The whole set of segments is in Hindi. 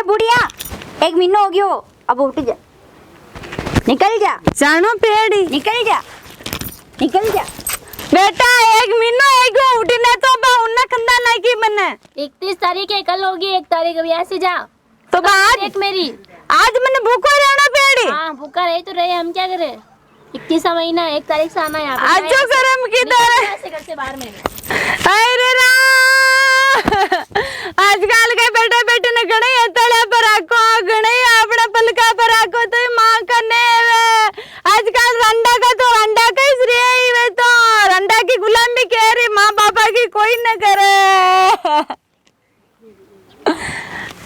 बुढ़िया 1 महीना हो गयो अब उठ जा निकल जा जानो पेड़ी निकल जा बेटा 1 महीना एगो उठने तो बा उन्ना कंदा नहीं की बने 31 तारीख है कल होगी 1 तारीख अभी ऐसे जा तो आज एक मेरी आज मैंने भूखो रहना पेड़ी हाँ भूखा रहे तो रहे हम क्या करें 21 महीना 1 तारीख से आना यहाँ आज जो करम किधर है ऐसे घर से बाहर में अरे आजकल के बेटा बेटे ने घणे तड़ा पर आको घणे अपना पलका पर आको तो मां का ने आजकल रंडा का तो रंडा का ही रे वे तो रंडा की गुलामी कह रही मां पापा की कोई न करे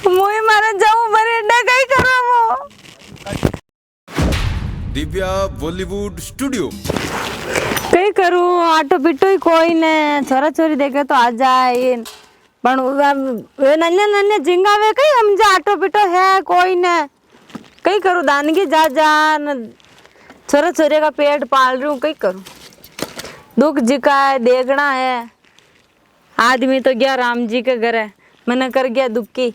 मुई मारे जाऊं मरे कई करो वो दिव्या बॉलीवुड स्टूडियो कई करूं आटो पिटो ही कोई ने छोरा छोरी देखे तो आ जाए पण नन्हे नन्हे झिंगा वे कई हम जा आटो पिटो है कोई ने कई करूं दानगी जा न छोरा छोरे का पेट पाल रही हूँ कई करूं दुख जिका है देखना है आदमी तो गया राम जी के घर है मैंने कर गया दुखी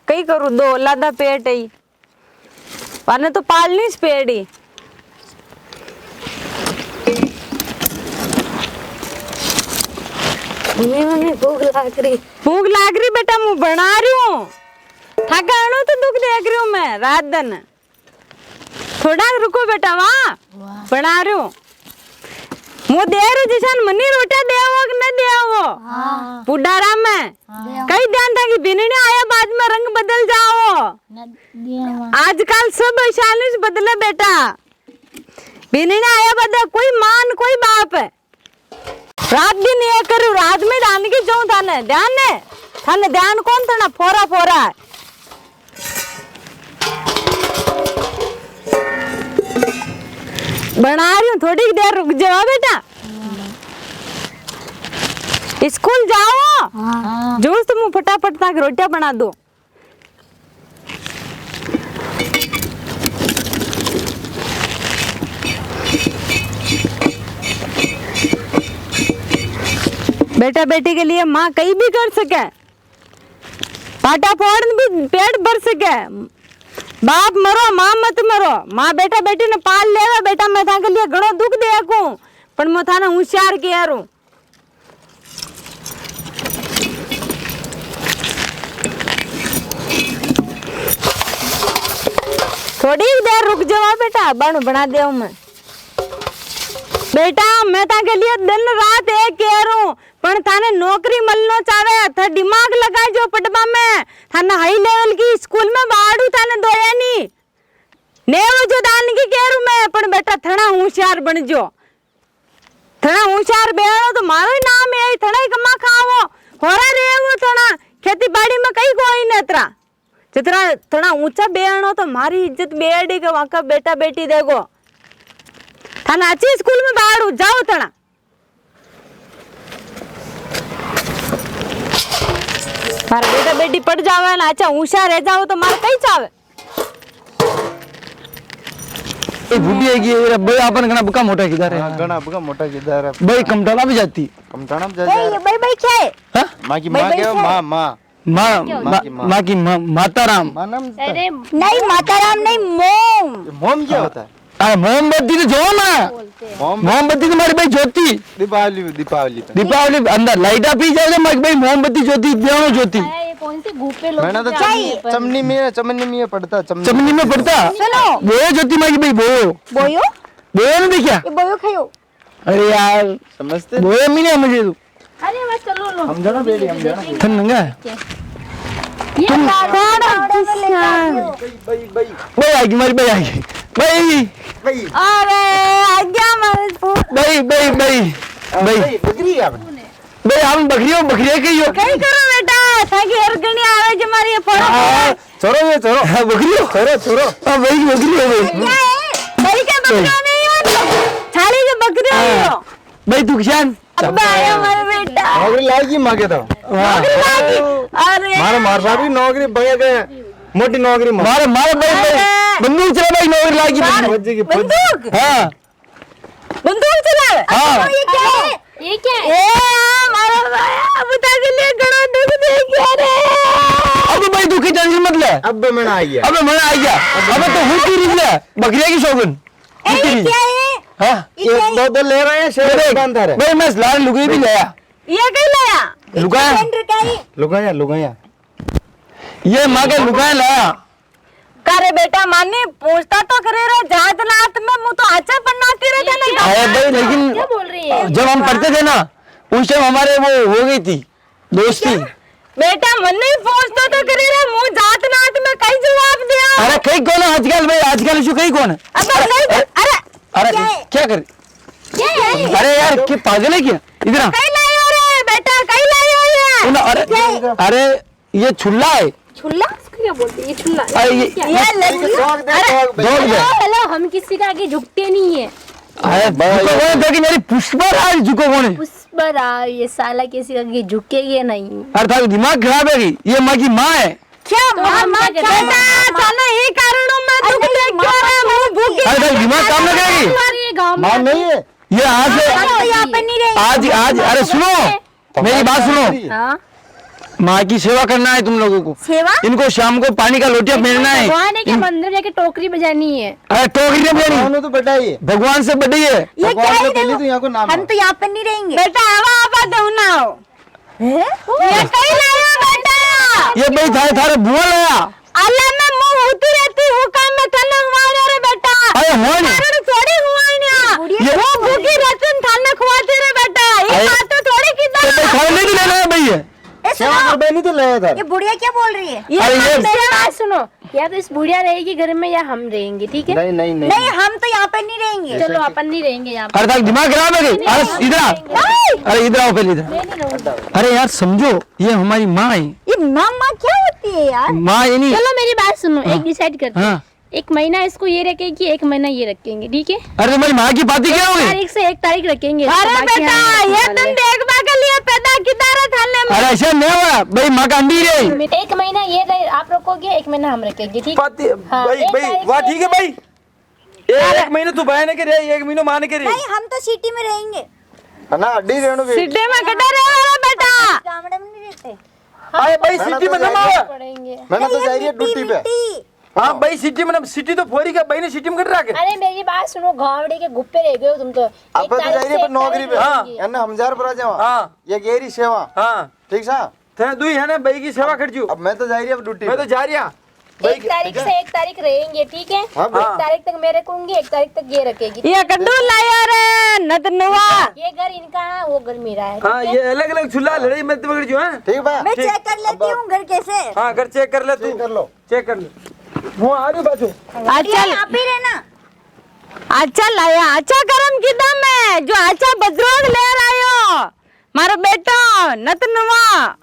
कई करूं 2 औलादा पेट है वरने तो पालनी पेड़ी मम्मी भूख लाग रही बेटा मैं बना रही हूँ थकानो तो दुख देख रही हूँ मैं रात दिन थोड़ा रुको बेटा वहाँ बना रही हूँ मुँह दे रही जिसान मनी रोटा दे वो कि न दे वो बुढ़ारा में कई ध्यान था कि बिनने आया बाद में रंग बदल जाओ आजकल सब शालिश बदले बेटा बिनने आया बदल कोई मान कोई बाप है रात दिन ये करूँ रात में डाल के जाऊँ थाने ध्यान कौन था ना फोरा फोरा बना रही हूँ थोड़ी देर रुक जाओ बेटा स्कूल जाओ जूस तुम फटाफट तक रोटियां बना दो बेटा बेटी के लिए माँ कहीं भी कर सके पाटा फोड़ भी पेट भर सके बाप मरो माँ मत मरो माँ बेटा बेटी ने पाल लेवा बेटा मैं था के लिए घणो दुख देखूं पर मैं थाने होशियार किया रू थोड़ी देर रुक जाओ बेटा बना दे मैं बेटा मैं ताके लिए दिन रात एक कह रहा हूँ पण थाने नौकरी मिलनो चाहे था दिमाग लगा जो पटबा में थाने हाई लेवल की स्कूल में बाड़ू थाने दोया नहीं ने वो जो दान की कह रू मैं पण बेटा थना होशियार बन जो थना होशियार बेनो तो मारो ही नाम है थना ही कमा खाओ होरा रे वो थना खेती बाड़ी में कई कोई न तरा जितना थना ऊंचा बेनो तो मारी इज्जत बेड़ी के वाका बेटा बेटी देखो थाना अच्छी स्कूल में बाड़ू जाओ थना मारा बेटा बेटी पड़ जावे ना अच्छा होशियार रह जाओ तो मारा कई चावे ए बुढ़ी है कि भाई अपन गना बका मोटा किधर है गना बका मोटा किधर है भाई कमटाना भी जाती कमटाना भी जाती भाई भाई क्या है हां मां की मां क्या मां की माताराम मां नाम अरे नहीं माताराम नहीं मोम क्या होता है अरे मोमबत्ती तो जो ना मोमबत्ती तुम्हारी भाई ज्योति दीपावली अंदर लाइटा पी जाए भाई मोमबत्ती ज्योति ब्याह ज्योति ये कौन सी गुप्पे लोग मैंने तो चमनी में पड़ता चमनी में पड़ता सुनो बोयो ज्योति माँ की भाई बोयो बोयो नहीं क्या ये बोयो खायो अरे यार समझते बोयो मिले मुझे तू अरे बस चलो लो हम जाना बेटी हम जाना थन नंगा तुम भाई आएगी मारी भाई आएगी भाई अरे आज्ञा भाई बकरी है भाई हम बकरियों कही हो कई करो बेटा थाकी हरगणी आवे जे मारी ये फोड़ो छोरो हाँ बकरियों छोरो हाँ भाई बकरी हो भाई क्या है भाई क्या बकरा नहीं हो छाली के बकरी हो भाई तू किसान अब आया हमारा बेटा नौकरी लागी मांगे तो अरे मार साहब की नौकरी भैया गए मोटी नौकरी मारे भाई बंदूक चला भाई नौकरी लागी बंदूक हाँ बंदूक चला हाँ ये क्या है ये क्या है? ए मारो भाया अब तक ले करो दुख दे क्या रे। अब भाई दुखी टेंशन मत ले। अब मैं आ गया। अब मैं आ गया। अब तो हुकी रिज ले बकरिया की शौकीन। ये क्या है? हां एक दो तो ले रहे हैं शेर बांधा रहे। भाई मैं लाल लुगाई भी लाया। ये कहीं लाया? लुगाया लुगाया लुगाया ये मां के लुगाया लाया। करे बेटा मानी पूछता तो करे रे जात नात में मुंह तो अच्छा बनाती रहते ना। अरे भाई लेकिन क्या बोल रही है? जब हम पढ़ते थे ना उस टाइम हमारे वो हो गई थी दोस्ती। बेटा मन नहीं पूछता तो करे रे मुंह जात नात में कई जवाब दिया। अरे कई कौन है आजकल भाई आजकल इशू कई कौन है? अरे अरे क्या कर अरे यार क्या पागल है क्या? इधर आ। कहीं लाए हो रे बेटा कहीं लाए हो ये? सुनो, अरे अरे ये छुल्ला है। छुल्ला? इसको क्या बोलते हैं? ये छुल्ला? अरे ये दौड़ दे। हेलो, हम किसी का आगे झुकते नहीं है। अरे झुको कौन है? देखिए मेरी पुष्पराज झुको कौन है? पुष्पराज ये साला किसी का आगे झुकेगा नहीं। अरे तारा दिमाग खराब है कि ये माँ की माँ है। क्या तो मां हम मां क्या क्या करें? साला ही कारणों में दुख देख क्यों रहा मुंह भूखे। अरे तारा दिमाग काम ना करेगी। हमारे ये गांव में मां नहीं है। ये आज से हम तो यहाँ पे नहीं रहेंगे। आज आज अरे सुनो मेरी बात सुनो। हाँ, माँ की सेवा करना है तुम लोगों को। सेवा? इनको शाम को पानी का लोटिया पहनना है। भगवान है कि मंदिर जाके टोकरी बजानी है। अरे टोकरी नहीं पहनी मानो तो बेटा ये भगवान से बड़ी है। ये क्या भगवान है? से पहले तो यहाँ को नाम हम तो यहाँ पे नहीं रहेंगे। बेटा हवा हवा दो ना हो। ये कहीं लाए हो बेटा? ये भाई थारे थारे बुआ लाया। अल्लाह में मुंह होती रहती हूँ काम में थने हुआ रे बेटा। अरे हो नहीं कारण थोड़ी हुआ नहीं ये- वो भूखी रहती थाने खुआती रे बेटा। ये अरे- बात तो थोड़ी की तो भाई खाने नहीं लेना है भाई ये। ए, सेवा सुनो, कर बहनी तो ले इधर। ये बुढ़िया क्या बोल रही है? अरे ये मेरी बात सुनो, या तो इस बुढ़िया रहेगी घर में या हम रहेंगे, ठीक है? नहीं नहीं नहीं नहीं, हम तो यहाँ पे नहीं रहेंगे। चलो अपन नहीं रहेंगे यहाँ पे। अरे तारा दिमाग खराब है कि? अरे इधर आ। अरे इधर आओ पहले इधर। मैं नहीं रहूंगा। अरे यार समझो ये हमारी माँ है। ये माँ क्या होती है यार? माँ ये नहीं। चलो मेरी बात सुनो, एक डिसाइड करते हैं। हाँ। एक महीना इसको ये रखेगी, एक महीना ये रखेंगे, ठीक है? अरे तुम्हारी माँ की बातें क्या हो गई? तारीख से एक तारीख रखेंगे। अरे बाकी बेटा हम ये वाले। तुम देखबा के लिए पैदा किधर है थाने में? अरे ऐसा नहीं हुआ भाई माँ का अंडी रही। एक महीना ये आप रखोगे, एक महीना हम रखेंगे, ठीक है? हाँ, भाई एक भाई तारीख वाह से- ठीक है भाई। एक महीने तू बहने के रहे, एक महीने माने के रहे। नहीं, हम तो सिटी में रहेंगे। है ना अड्डी रेणु भी सिटी में कटा रहे हो रे बेटा? गामड़े में नहीं रहते। अरे भाई सिटी में ना मावा। पड़ेंगे। मैंने तो ये जा रही है ड्यूटी पे। मिट्टी। हाँ भाई सिटी में ना, सिटी तो फोरी का भाई ने सिटी में कर रहा है। अरे मेरी बात सुनो, गावड़े के गुप्पे रह गए हो तुम तो। अब एक तो तारीख जा रही से है एक नौकरी तारीख पे। रखेंगे। है ना हम जार पर आ जाओ। हाँ ये गेरी सेवा हाँ ठीक सा। थे दुई है ना भाई की सेवा कर जू। अब मैं तो जा रही है ड्यूटी मैं तो जा रही हूँ भाई। एक तारीख से एक तारीख रहेंगे, ठीक है? हाँ भाई। एक तारीख तक मैं रखूंगी, एक तारीख तक ये रखेगी। ये कड्डू लाया रे नतनुआ। ये घर इनका है, वो घर मेरा है, हाँ ठीक है? ये अलग अलग चूल्हा लड़ाई मत पकड़ जू है। ठीक बा मैं चेक कर लेती हूँ घर कैसे। हाँ घर चेक कर ले तू। कर लो। चेक कर ले। वो आ रही बाजू। अच्छा यहाँ पे रहना। अच्छा लाया अच्छा करम किदा में जो अच्छा बजरोग ले रहे हो मारो बेटो नतनुआ।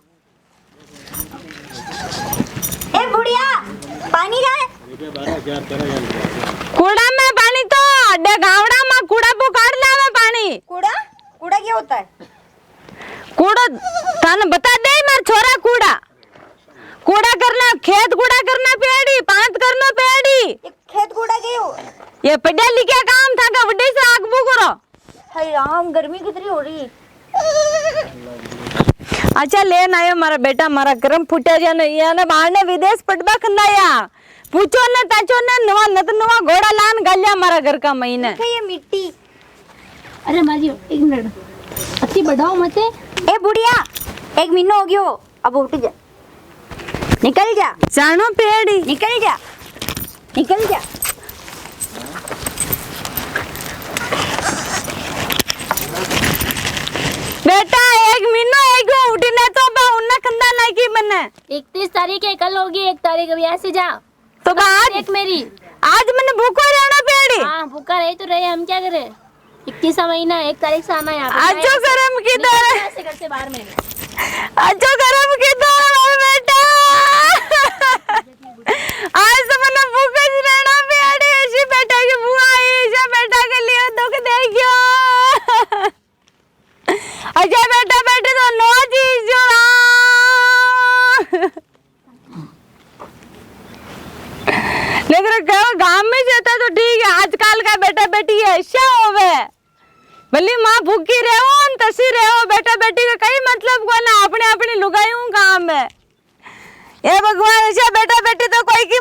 ए बुढ़िया, पानी का है? कूड़ा में पानी तो अड्डे गावड़ा में कूड़ा पुकाड़ लावे पानी। कूड़ा? कूड़ा क्या होता है? कूड़ा थाने बता दे मार छोरा कूड़ा कूड़ा करना खेत कूड़ा करना पेड़ी पांत करना पेड़ी। ये खेत कूड़ा क्यों हो? ये पढ़ा लिखा काम था का बड़े से आगबू करो। हाय राम, गर्मी कितनी हो रही है। अच्छा ले ना मारा बेटा मारा गरम फुटा जा नहीं या ना बाहर ने विदेश पटबा खंदाया पूछो ने ताचो ने नवा नत नवा घोड़ा लान गालिया मारा घर का महीने। क्या ये मिट्टी? अरे मारियो एक मिनट, अति बढ़ाओ मत। ए बुढ़िया, 1 महीना हो गयो, अब उठ जा, निकल जा, जानो पेड़ी निकल जा, निकल जा। बेटा 1 महीना एक उठने तो बा उन्ना खंदा नहीं की बने 31 तारीख है, कल होगी 1 तारीख। अब यहाँ से जा तो आज एक मेरी। आज मैंने भूखो रहना पेड़ी। हाँ भूखा रहे तो रहे, हम क्या करें? 31 महीना 1 तारीख से आना यहाँ पे। आजो गरम की निकल तरह यहाँ से घर से बाहर में। आजो गरम की तरह बेटा आज तो मैंने भूखो ही रहना पेड़ी। ऐसी बेटा की बुआ ऐसे बेटा के लिए दुख देखियो। अच्छा बेटा बेटे तो नो चीज जो लेकिन गांव में जाता तो ठीक है, आजकल का बेटा बेटी ऐसा होवे भली माँ भूखी रहो न तसी रहो, बेटा बेटी का कई मतलब को ना, अपने अपनी लुगायूं काम है। ये भगवान ऐसा बेटा बेटी तो कोई की